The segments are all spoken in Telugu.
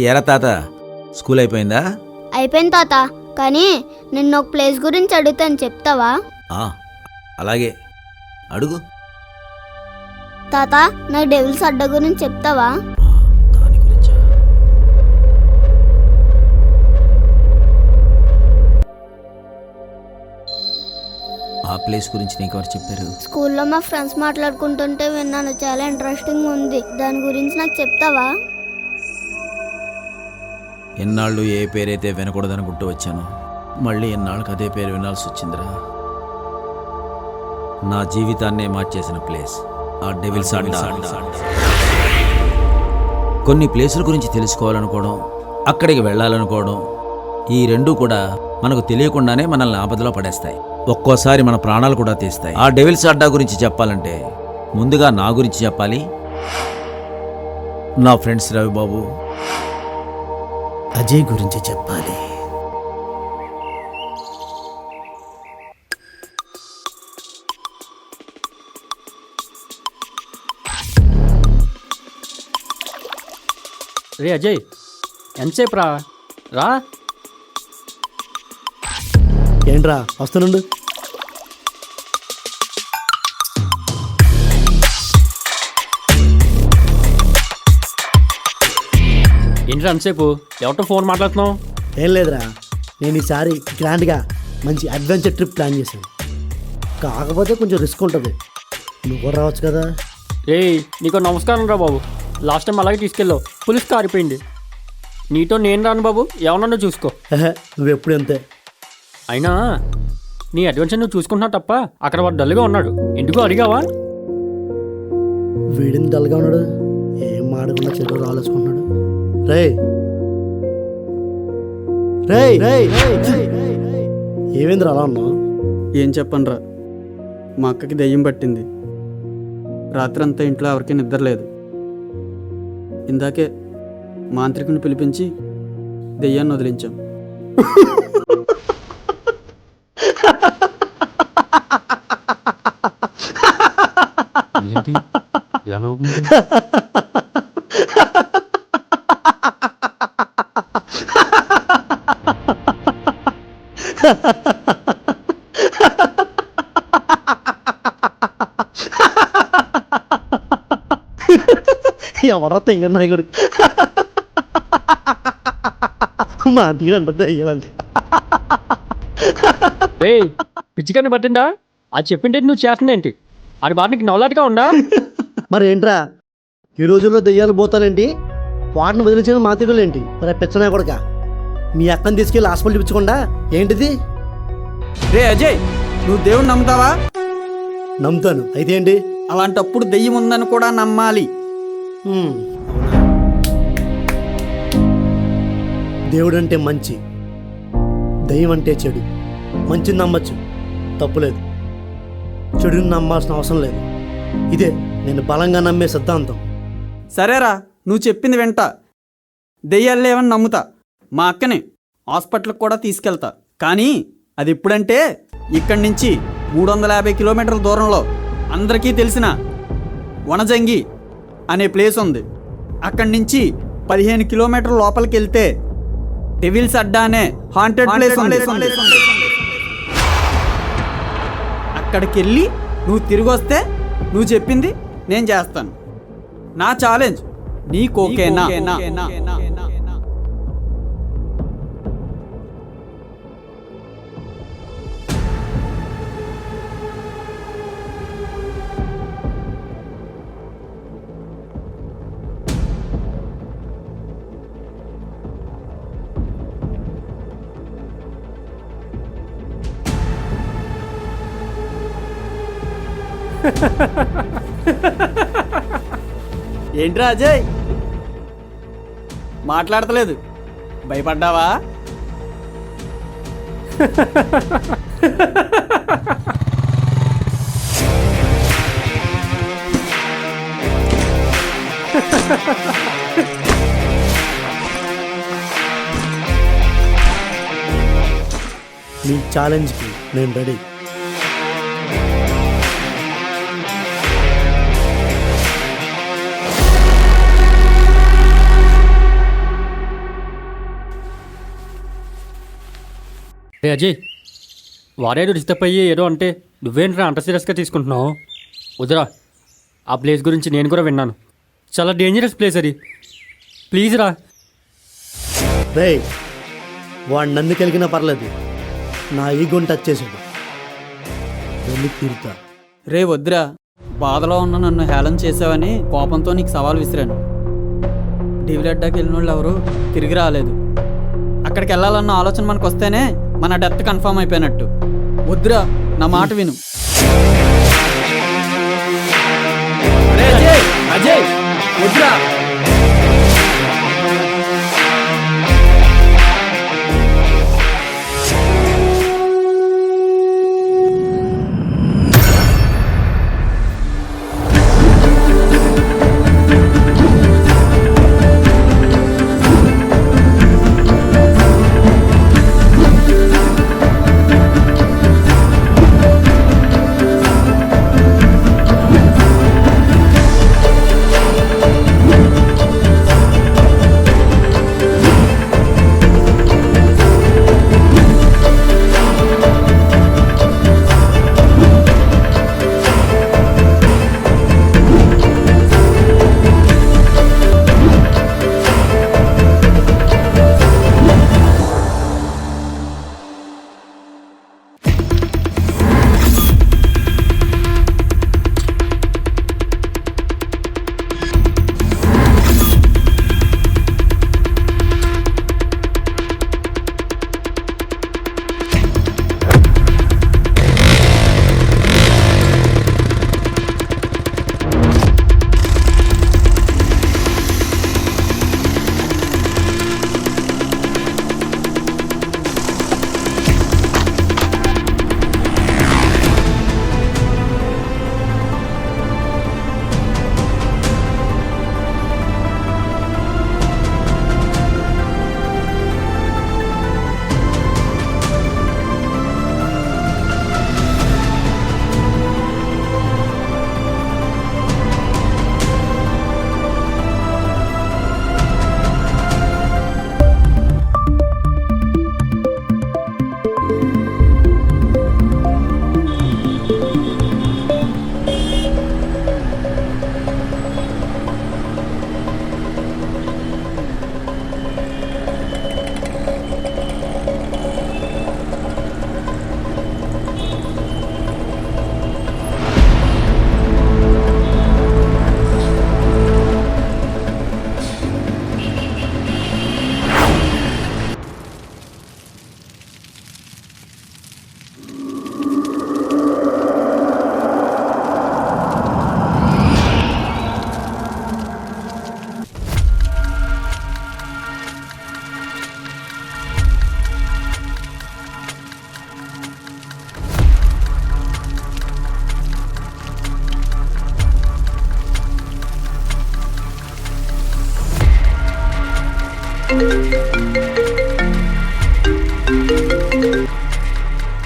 ఎరా తాత, స్కూల్ అయిపోయిందా? అయిపోయింది తాత. కానీ నిన్న ఒక ప్లేస్ గురించి అడుగుతాను, చెప్తావా? అలాగే అడుగు. తాత, నాకు డెవిల్స్ అడ్డా గురించి చెప్తావా? దాని గురించా? ఆ ప్లేస్ గురించి నీకెవరు చెప్పారు? స్కూల్లో మా ఫ్రెండ్స్ మాట్లాడుకుంటుంటే విన్నాను, చాలా ఇంట్రెస్టింగ్ ఉంది. దాని గురించి నాకు చెప్తావా? ఎన్నాళ్ళు ఏ పేరైతే వినకూడదనుకుంటూ వచ్చాను, మళ్ళీ ఎన్నాళ్ళకి అదే పేరు వినాల్సి వచ్చిందిరా. నా జీవితాన్నే మార్చేసిన ప్లేస్ ఆ డెవిల్స్ అడ్డా. కొన్ని ప్లేసుల గురించి తెలుసుకోవాలనుకోవడం, అక్కడికి వెళ్ళాలనుకోవడం, ఈ రెండూ కూడా మనకు తెలియకుండానే మనల్ని ఆపదలో పడేస్తాయి. ఒక్కోసారి మన ప్రాణాలు కూడా తీస్తాయి. ఆ డెవిల్స్ అడ్డా గురించి చెప్పాలంటే ముందుగా నా గురించి చెప్పాలి. నా ఫ్రెండ్స్ రవిబాబు, అజయ్ గురించి చెప్పాలి. రే అజయ్, ఎంతసేపు రా. ఏంట్రా వస్తునుండు. ఏంట్రా ఎంతసేపు? ఎవరితో ఫోన్ మాట్లాడుతున్నావు? ఏం లేదురా, నేను ఈసారి గ్రాండ్గా మంచి అడ్వెంచర్ ట్రిప్ ప్లాన్ చేశాను. కాకపోతే కొంచెం రిస్క్ ఉంటుంది. నువ్వు కూడా రావచ్చు కదా. రే, నీకు నమస్కారం రా బాబు. లాస్ట్ టైం అలాగే తీసుకెళ్ళావు, పులిస్ కారిపోయింది. నీతో నేను రాను బాబు, ఎవరన్నా చూసుకో. నువ్వు ఎప్పుడు అంతే. అయినా నీ అడ్వెంచర్ నువ్వు చూసుకుంటున్నావు తప్ప అక్కడ వాడు డల్గా ఉన్నాడు. ఎందుకు అడిగావా? వీడిని డల్గా ఉన్నాడు, ఏం మాడకుండా చెడు ఆలోచుకుంటున్నాడు. రే రే రే ఏమేంద్ర అలా ఉన్నావు? ఏం చెప్పనురా, మా అక్కకి దెయ్యం పట్టింది. రాత్రంతా ఇంట్లో ఎవరికి నిద్ర లేదు. ఇందాకే మాంత్రికుని పిలిపించి దెయ్యాన్ని వదిలించాం. ఎవరో తెంగనాయకుడు మా తీరంటే అయ్యాలండి. రే, పిచ్చికని పట్టిందా? అది చెప్పింటే నువ్వు చేస్తుందేంటి? అది బాగా నీకు నవ్వులాటగా ఉందా? మరి ఏంట్రా, ఈ రోజుల్లో దెయ్యాలు పోతానేంటి, వాటిని వదిలించిన మా తీరులేంటి? మరి పెచ్చనా కొడక, మీ అక్కని తీసుకెళ్ళి హాస్పిటల్ చూపించకుండా ఏంటిది? రే అజయ్, నువ్వు దేవుణ్ణి నమ్ముతావా? నమ్ముతాను. అయితే ఏంటి? అలాంటప్పుడు దెయ్యం ఉందని కూడా నమ్మాలి. దేవుడు అంటే మంచి, దెయ్యం అంటే చెడు. మంచిని నమ్మచ్చు, తప్పులేదు. చెడుని నమ్మాల్సిన అవసరం లేదు. ఇదే నేను బలంగా నమ్మే సిద్ధాంతం. సరేరా, నువ్వు చెప్పింది వింట. దెయ్యాలు లేవని నమ్ముతా. మా అక్కని హాస్పిటల్కి కూడా తీసుకెళ్తా. కానీ అది ఎప్పుడంటే ఇక్కడి నుంచి 350 కిలోమీటర్ల దూరంలో అందరికీ తెలిసిన వనజంగి అనే ప్లేస్ ఉంది. అక్కడి నుంచి 15 కిలోమీటర్ల లోపలికి వెళ్తే డెవిల్స్ అడ్డా అనే హాంటెడ్ ప్లేస్ ఉంది. అక్కడికి వెళ్ళి నువ్వు తిరిగి వస్తే నువ్వు చెప్పింది నేను చేస్తాను. నా ఛాలెంజ్ నీకు ఓకేనా? ఏంట్రా అజయ్, మాట్లాడతలేదు? భయపడ్డావా? మీ ఛాలెంజ్కి నేను రెడీ. రే అజయ్, వారేదో డిస్టర్బ్ అయ్యి ఏదో అంటే నువ్వేంట్రా అంత సీరియస్గా తీసుకుంటున్నావు? వద్దురా, ఆ ప్లేస్ గురించి నేను కూడా విన్నాను. చాలా డేంజరస్ ప్లేస్ అది. ప్లీజ్ రా. రే వాడు నన్ను కలిగినా పర్లేదు, నా ఈగోని టచ్ చేసాడు, వెళ్ళి తీరుతా. రే వద్దురా, బాధలో ఉన్న నన్ను హేళన చేసావని కోపంతో నీకు సవాల్ విసిరాను. డెవిల్ అడ్డాకి వెళ్ళిన వాళ్ళు ఎవరు తిరిగి రాలేదు. అక్కడికి వెళ్ళాలన్న ఆలోచన మనకు వస్తేనే మన డెత్ కన్ఫర్మ్ అయిపోయినట్టు. వద్దురా, నా మాట విను. అరే అజయ్, అజయ్ వద్దురా.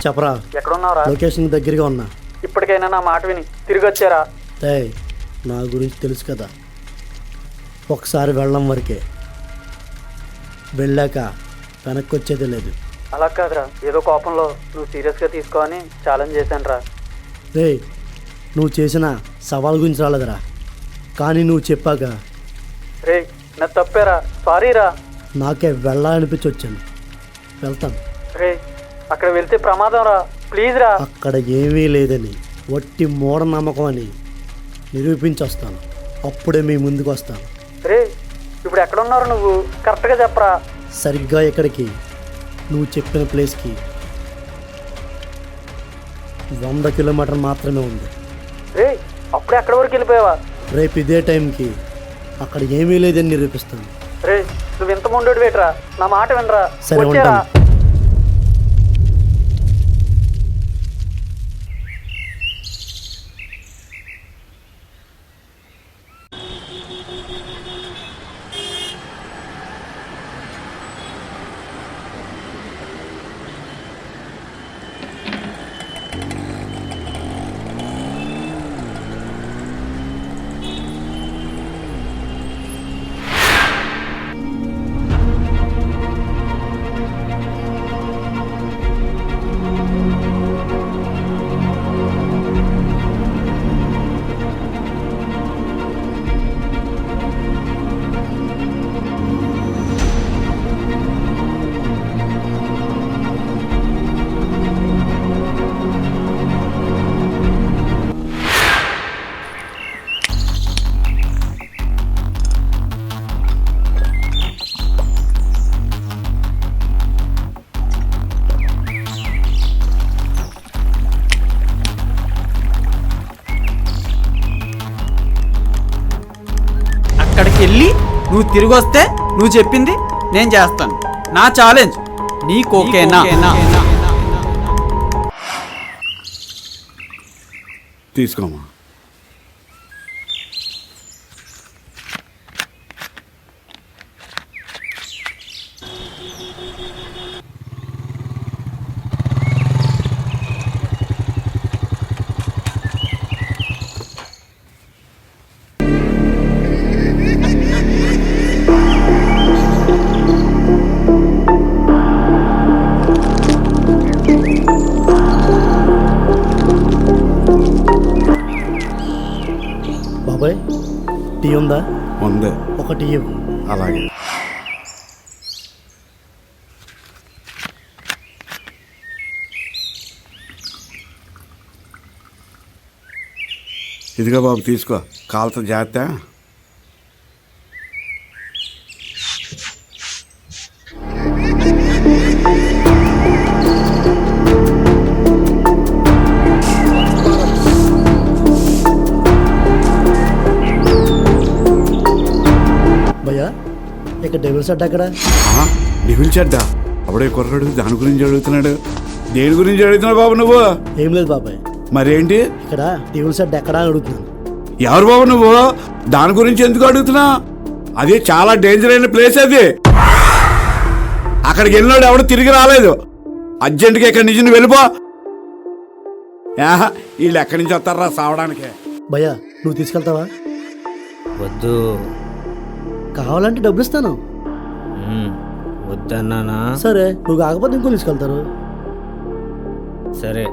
చెప్పరా, ఎక్కడున్నారా? లొకేషన్ దగ్గరగా ఉన్నా. ఇప్పటికైనా నా మాట విని తిరిగి వచ్చారా? ఏయ్, నా గురించి తెలుసు కదా, ఒకసారి వెళ్ళడం వరకే, వెళ్ళాక వెనక్కి వచ్చేదే లేదు. అలా కాదురా, ఏదో కోపంలో నువ్వు సీరియస్గా తీసుకోని ఛాలెంజ్ చేశాను రా. రే, నువ్వు చేసిన సవాల్ గురించి రాలేదురా, కానీ నువ్వు చెప్పాక రే నా తప్పేరా, సారీ రా. నాకే వెళ్ళాలనిపించి వచ్చాను, వెళ్తాను. రే అక్కడ వెళ్తే ప్రమాదం రా, ప్లీజ్ రా. అక్కడ ఏమీ లేదని, వట్టి మూఢనమ్మకం అని నిరూపించి వస్తాను, అప్పుడే మీ ముందుకు వస్తాను. రే ఇప్పుడు ఎక్కడున్నారు నువ్వు, కరెక్ట్గా చెప్పరా. సరిగ్గా ఇక్కడికి, నువ్వు చెప్పిన ప్లేస్కి 100 కిలోమీటర్ మాత్రమే ఉంది. రే అప్పుడే అక్కడి వరకు వెళ్ళిపోయావా? రేపు ఇదే టైంకి అక్కడ ఏమీ లేదని నిరూపిస్తాను. రే నువ్వు ఎంత ముందు వేటరా, నా మాట వినరా. సరే, వచ్చేరా. ఉంటాను. వెళ్ళి నువ్వు తిరిగి వస్తే నువ్వు చెప్పింది నేను చేస్తాను. నా ఛాలెంజ్ నీకు ఓకేనా? తీసుకోమా. బాబాయ్ టీ ఉందా? ఉంది. ఒక టీ ఇవ్వు. అలాగే. ఇదిగో బాబు తీసుకో. కాలుతో జాగ్రత్త. భయ్యా ఇక డెవిల్స్ అడ్డా అక్కడ. డెవిల్ చెడ్డా? అప్పుడే కుర్రాడు దాని గురించి అడుగుతున్నాడు. దేని గురించి అడుగుతున్నాడు బాబు నువ్వు? ఏం లేదు బాబాయ్. మరేంటి? ఇక్కడ డెవిల్స్ అడ్డా ఎక్కడా అని అడుగుతున్నాను. ఎవరు బాబు నువ్వు? దాని గురించి ఎందుకు అడుగుతున్నా? అది చాలా డేంజర్ అయిన ప్లేస్. అది అక్కడికి వెళ్ళినాడు ఎవడు తిరిగి రాలేదు. అర్జెంటుగా ఇక్కడి నుంచి నువ్వు వెళ్ళిపో. వీళ్ళు ఎక్కడి నుంచి వస్తారా సావడానికి? భయ్యా నువ్వు తీసుకెళ్తావా? వద్దు. కావాలంటే డబ్బులు ఇస్తాను. వద్దన్నానా? సరే నువ్వు కాకపోతే ఇంకో తీసుకెళ్తారు. సరే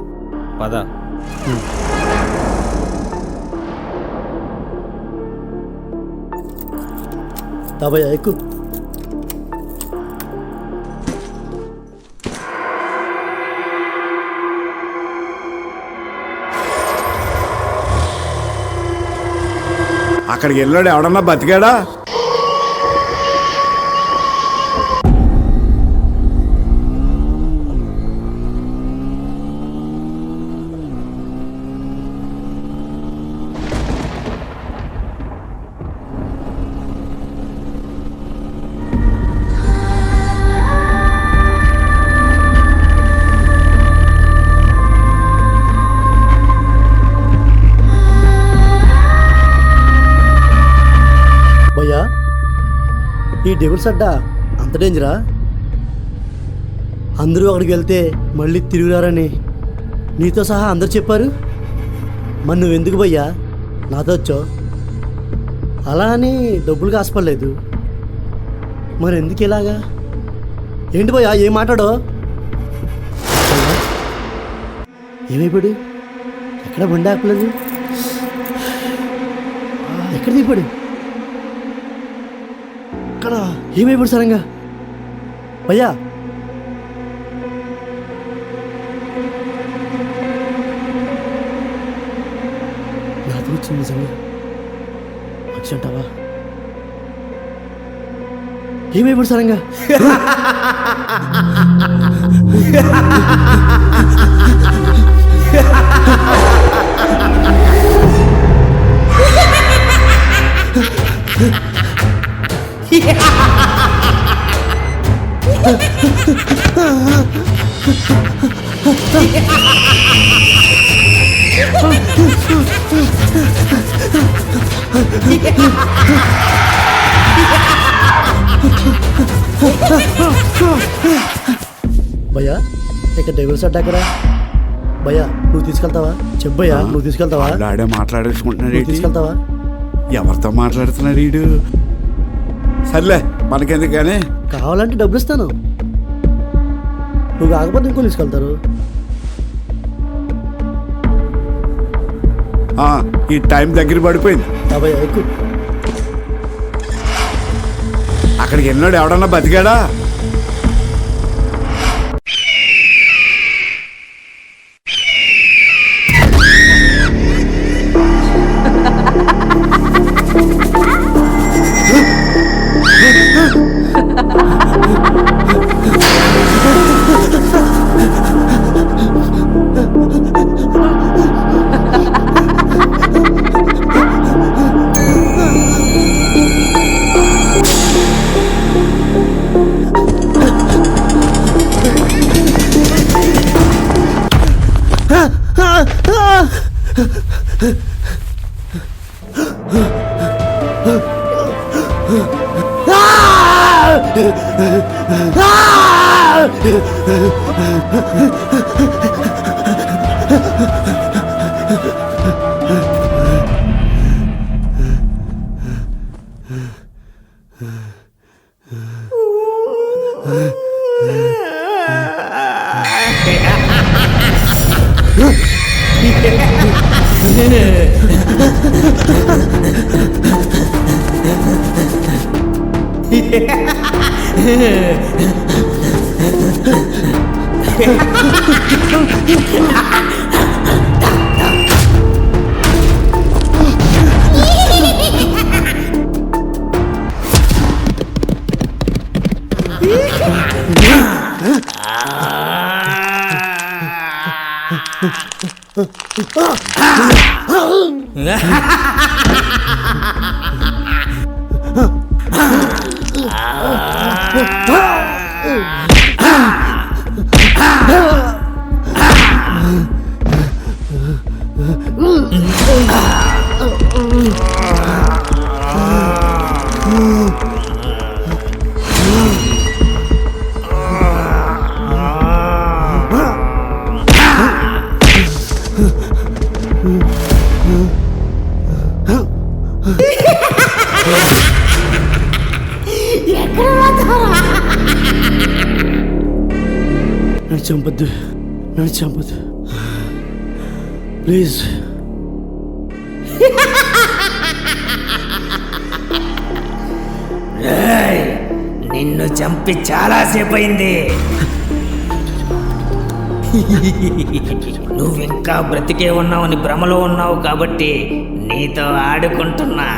పద. భయ్యా ఎక్కు. అక్కడికి వెళ్ళాడు ఎవడన్నా బతికాడా? భయ్యా ఈ డెవిల్స్ అడ్డా అంత డేంజరా? అందరూ అక్కడికి వెళ్తే మళ్ళీ తిరుగురారని నీతో సహా అందరు చెప్పారు. మరి నువ్వెందుకు భయ్యా నాతో వచ్చావు? అలా అని డబ్బులు ఆశపడలేదు. మరి ఎందుకు ఇలాగా? ఏంటి భయ్యా ఏం మాట్లాడో? ఏమైపోయాడు? ఎక్కడ బండి ఆపలేదు? ఎక్కడ దిగిపోయాడు? అక్కడ ఏమైపోయాడు సరంగా? భయ్యా నాతో వచ్చింది నిజంగా వచ్చింటావా? ఏమైపోయాడు సరంగా? భయ్యా ఇక డెవిల్స్ అడ్డా అక్కడ. భయ్యా నువ్వు తీసుకెళ్తావా? చెప్పయ్యా నువ్వు తీసుకెళ్తావా? ఆడే మాట్లాడేసుకుంటున్నాడు. నువ్వు తీసుకెళ్తావా? ఎవరితో మాట్లాడుతున్నాడు వీడు? సర్లే మనకెందుకు కానీ. కావాలంటే డబ్బులు ఇస్తాను. నువ్వు కాకపోతే ఇంకో తీసుకెళ్తారు. ఈ టైం దగ్గర పడిపోయింది. భయ్యా ఎక్కు. అక్కడికి వెళ్ళినాడు ఎవడన్నా బతికాడా? నన్ను చంపద్దు, నన్ను చంపద్దు ప్లీజ్. నిన్ను చంపి చాలాసేపు అయింది. నువ్వింకా బ్రతికే ఉన్నావని భ్రమలో ఉన్నావు కాబట్టి నీతో ఆడుకుంటున్నా.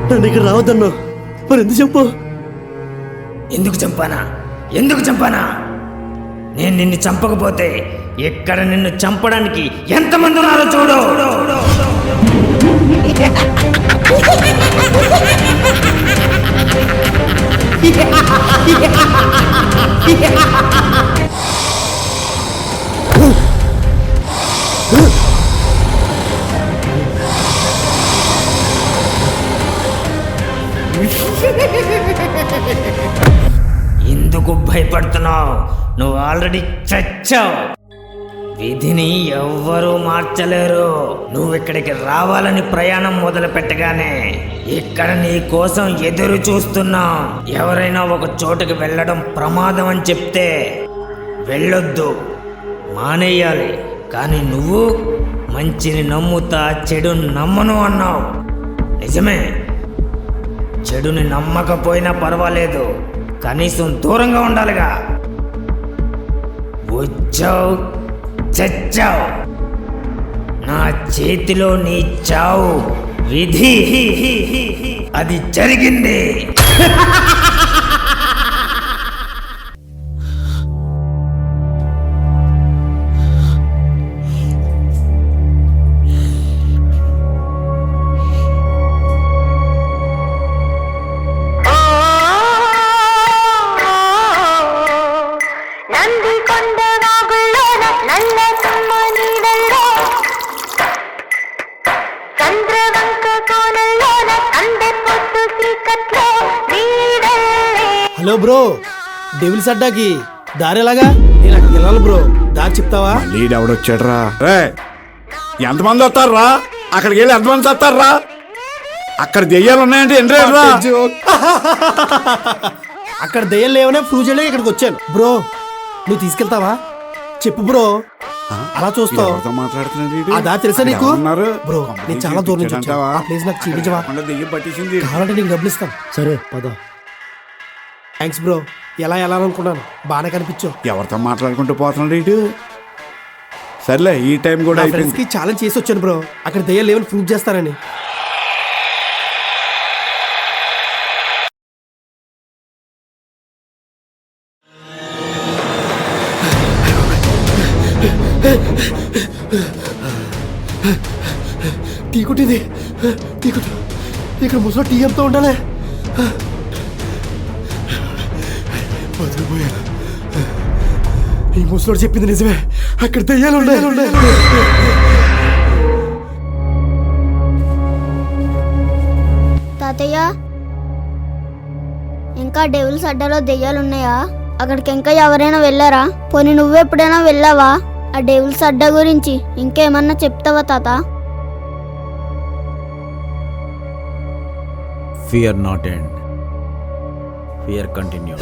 నన్ను ఇక్కడ రావద్దన్నా, మరి ఎందుకు చంపావు? ఎందుకు చంపానా? నేను నిన్ను చంపకపోతే ఇక్కడ నిన్ను చంపడానికి ఎంతమంది ఉన్నారో చూడు. ఎందుకు భయపడుతున్నావు? నువ్వు ఆల్రెడీ చచ్చావు. విధిని ఎవ్వరూ మార్చలేరు. నువ్వు ఇక్కడికి రావాలని ప్రయాణం మొదలు పెట్టగానే ఇక్కడ నీ కోసం ఎదురు చూస్తున్నావు. ఎవరైనా ఒక చోటుకి వెళ్ళడం ప్రమాదం అని చెప్తే వెళ్ళొద్దు, మానేయాలి. కానీ నువ్వు మంచిని నమ్ముతా, చెడు నమ్మను అన్నావు. నిజమే, చెడుని నమ్మకపోయినా పర్వాలేదు, కనీసం దూరంగా ఉండాలిగా. వచ్చావు, చచ్చావు. నా చేతిలో నీ చావు విధి, అది జరిగింది. హలో బ్రో, డెవిల్స్ అడ్డాకి దారి ఎలాగా? నేను అక్కడికి వెళ్ళాలి బ్రో, దారి చెప్తావా? లీడ్ ఎవడొచ్చాడ్రా? రే, ఎంతమంది వస్తారా? అక్కడికి వెళ్ళి ఎంతమంది వస్తారా? అక్కడ దెయ్యాలు ఉన్నాయంటే ఎంట్రా? అక్కడ దెయ్యాలు లేవనే ప్రూవ్ చేయడానికి ఇక్కడికి వచ్చాను బ్రో. నువ్వు తీసుకెళ్తావా? చెప్పు బ్రో అలా చూస్తావు ఎవరితో మాట్లాడుతున్నాడు వీడు? అదా తెలుసా నీకు ఎవరున్నారు? బ్రో కొంప నేను తీసి చాలా దూరం నుంచి వచ్చాను పిచ్చాడంటావా? ఆ ప్లేస్ నాకు చూపించవా కాకుండా దెయ్యం పట్టేసింది. కావాలంటే నీకు డబ్బులు ఇస్తాను సరే పద. థ్యాంక్స్ బ్రో ఎలా అనుకున్నాను బాగానే కనిపించావు ఎవరితో మాట్లాడుకుంటూ పోతున్నాడు వీడు? సర్లే ఈ టైం కూడా నా ఫ్రెండ్స్ అయిపోయింది. కి ఛాలెంజ్ చేసి వచ్చాను బ్రో అక్కడ దయ్యాలు లేవని ప్రూవ్ చేస్తారని టీ కొట్టింది టీ కొట్టి ఇక్కడ ముసలో టీ ఎంతో ఉండాలి వదిలిపోయాను ఈ ముసలోడు చెప్పింది నిజమే అక్కడ దయ్యాలు ఉన్నాయి తాతయ్య ఇంకా డెవిల్స్ అడ్డాలో దెయ్యాలు ఉన్నాయా? అక్కడికి ఇంకా ఎవరైనా వెళ్ళారా? పోనీ నువ్వెప్పుడైనా వెళ్ళావా? ఆ డెవిల్స్ అడ్డా గురించి ఇంకేమన్నా చెప్తావా తాత? Fear not end, fear continue.